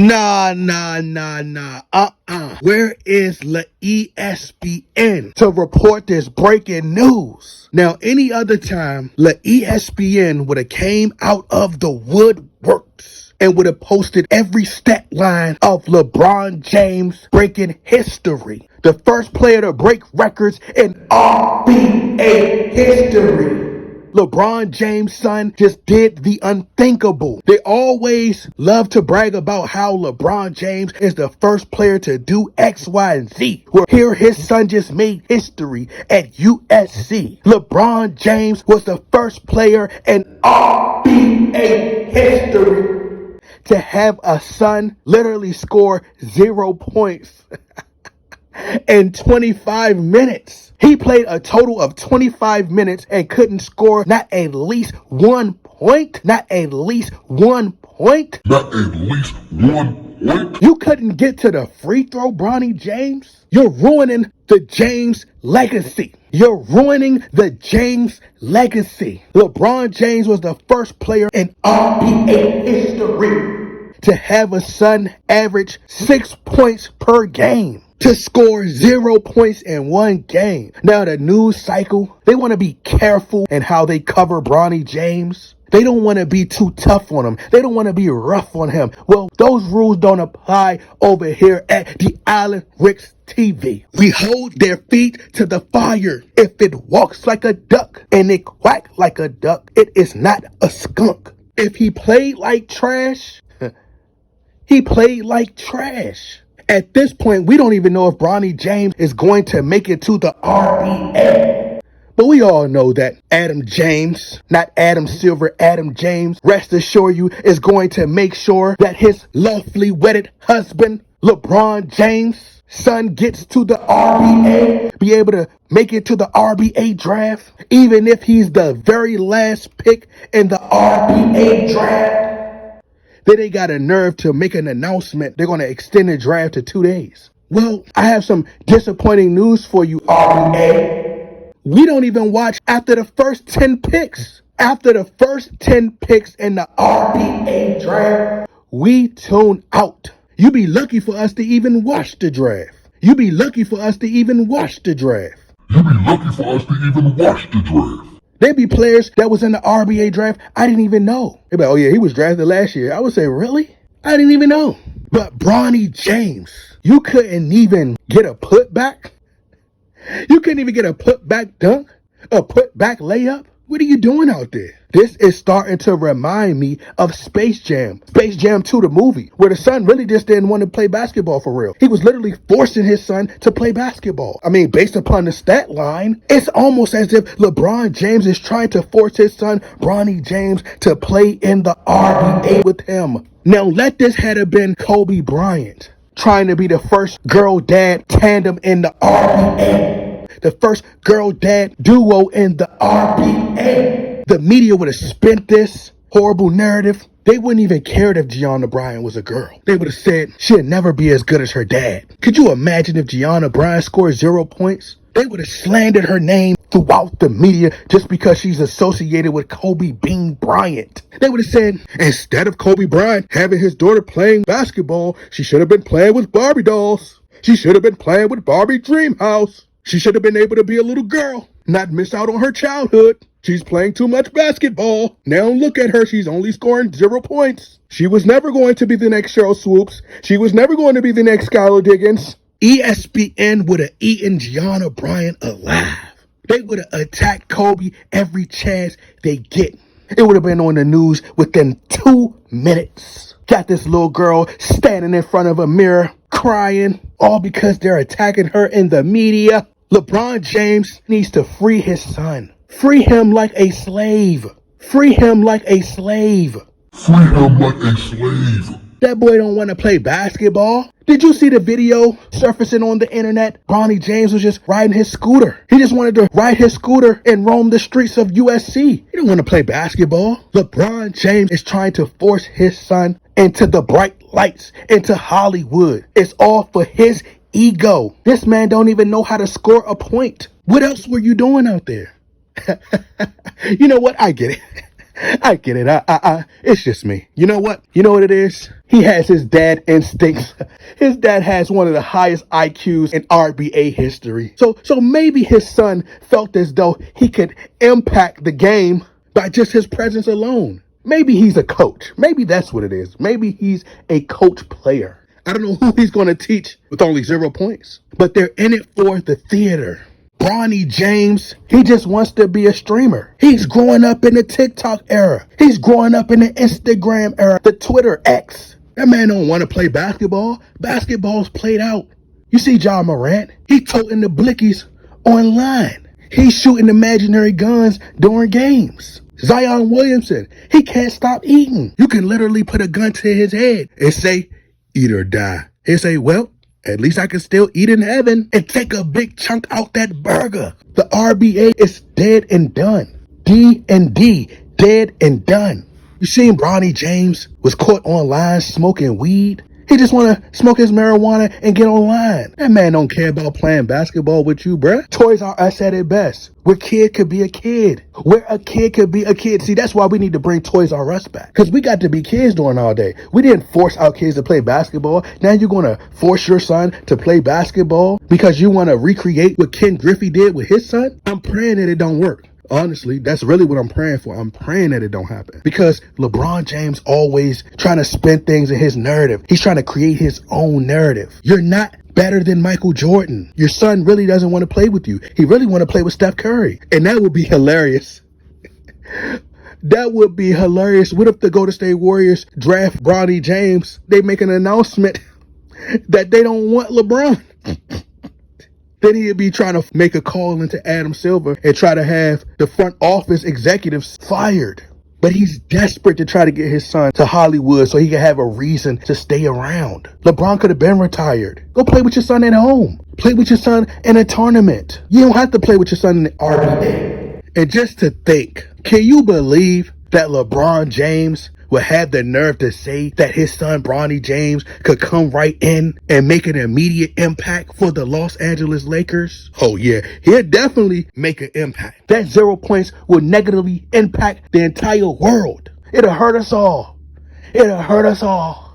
Nah. Where is the ESPN to report this breaking news? Now, any other time, the ESPN would have came out of the woodworks and would have posted every stat line of LeBron James breaking history. The first player to break records in NBA history. LeBron James' son just did the unthinkable. They always love to brag about how LeBron James is the first player to do X, Y, and Z. Well, here his son just made history at USC. LeBron James was the first player in NBA history to have a son literally score 0 points in 25 minutes. He played a total of 25 minutes and couldn't score not at least 1 point. Not at least 1 point. Not at least 1 point. You couldn't get to the free throw, Bronny James. You're ruining the James legacy. You're ruining the James legacy. LeBron James was the first player in NBA history to have a son average 6 points per game, to score 0 points in one game. Now the news cycle, they want to be careful in how they cover Bronny James. They don't want to be too tough on him. They don't want to be rough on him. Well, those rules don't apply over here at the Island Ricks TV. We hold their feet to the fire. If it walks like a duck and it quack like a duck, it is not a skunk. If he played like trash, he played like trash. At this point, we don't even know if Bronny James is going to make it to the NBA. But we all know that Adam James, not Adam Silver, Adam James, rest assured you, is going to make sure that his lawfully wedded husband, LeBron James' son, gets to the RBA, be able to make it to the RBA draft, even if he's the very last pick in the RBA draft. Then they got a nerve to make an announcement they're going to extend the draft to 2 days. Well, I have some disappointing news for you, RBA. We don't even watch after the first 10 picks. After the first 10 picks in the RBA draft, we tune out. You be lucky for us to even watch the draft. You be lucky for us to even watch the draft. You be lucky for us to even watch the draft. There'd be players that was in the RBA draft I didn't even know. They'd be like, oh yeah, he was drafted last year. I would say, really? I didn't even know. But Bronny James, you couldn't even get a putback? You couldn't even get a putback dunk? A putback layup? What are you doing out there? This is starting to remind me of Space Jam. Space Jam 2, the movie, where the son really just didn't want to play basketball for real. He was literally forcing his son to play basketball. I mean, based upon the stat line, it's almost as if LeBron James is trying to force his son, Bronny James, to play in the RBA with him. Now, let this have been Kobe Bryant trying to be the first girl-dad tandem in the RBA. The first girl-dad duo in the RBA. The media would have spent this horrible narrative. They wouldn't even care if Gianna Bryant was a girl. They would have said she'd never be as good as her dad. Could you imagine if Gianna Bryant scored 0 points? They would have slandered her name throughout the media just because she's associated with Kobe Bean Bryant. They would have said, instead of Kobe Bryant having his daughter playing basketball, she should have been playing with Barbie dolls. She should have been playing with Barbie Dreamhouse. She should have been able to be a little girl, not miss out on her childhood. She's playing too much basketball. Now look at her. She's only scoring 0 points. She was never going to be the next Cheryl Swoops. She was never going to be the next Skylar Diggins. ESPN would have eaten Gianna Bryant alive. They would have attacked Kobe every chance they get. It would have been on the news within 2 minutes. Got this little girl standing in front of a mirror crying, all because they're attacking her in the media. LeBron James needs to free his son. Free him like a slave. Free him like a slave. Free him like a slave. That boy don't want to play basketball. Did you see the video surfacing on the internet? Bronny James was just riding his scooter. He just wanted to ride his scooter and roam the streets of USC. He didn't want to play basketball. LeBron James is trying to force his son into the bright lights, into Hollywood. It's all for his ego. This man don't even know how to score a point. What else were you doing out there? You know what? I get it. I get it. It's just me. You know what? You know what it is? He has his dad instincts. His dad has one of the highest IQs in RBA history. So maybe his son felt as though he could impact the game by just his presence alone. Maybe he's a coach. Maybe that's what it is. Maybe he's a coach player. I don't know who he's going to teach with only 0 points, but they're in it for the theater. Bronny James, he just wants to be a streamer. He's growing up in the TikTok era. He's growing up in the Instagram era, the Twitter X. That man don't want to play basketball. Basketball's played out. You see John Morant, he toting the blickies online. He's shooting imaginary guns during games. Zion Williamson, he can't stop eating. You can literally put a gun to his head and say, eat or die. He'll say, well, at least I can still eat in heaven and take a big chunk out that burger. The RBA is dead and done. D&D, dead and done. You seen Bronny James was caught online smoking weed? He just want to smoke his marijuana and get online. That man don't care about playing basketball with you, bruh. Toys R Us at it best. Where kid could be a kid. Where a kid could be a kid. See, that's why we need to bring Toys R Us back. Because we got to be kids during all day. We didn't force our kids to play basketball. Now you're going to force your son to play basketball because you want to recreate what Ken Griffey did with his son? I'm praying that it don't work. Honestly, that's really what I'm praying for. I'm praying that it don't happen. Because LeBron James always trying to spin things in his narrative. He's trying to create his own narrative. You're not better than Michael Jordan. Your son really doesn't want to play with you. He really want to play with Steph Curry. And that would be hilarious. That would be hilarious. What if the Golden State Warriors draft Bronny James? They make an announcement that they don't want LeBron. Then he'd be trying to make a call into Adam Silver and try to have the front office executives fired. But he's desperate to try to get his son to Hollywood so he can have a reason to stay around. LeBron could have been retired. Go play with your son at home. Play with your son in a tournament. You don't have to play with your son in the RBA. And just to think, can you believe that LeBron James would have the nerve to say that his son Bronny James could come right in and make an immediate impact for the Los Angeles Lakers? Oh yeah, he'll definitely make an impact. That 0 points will negatively impact the entire world. It'll hurt us all. It'll hurt us all.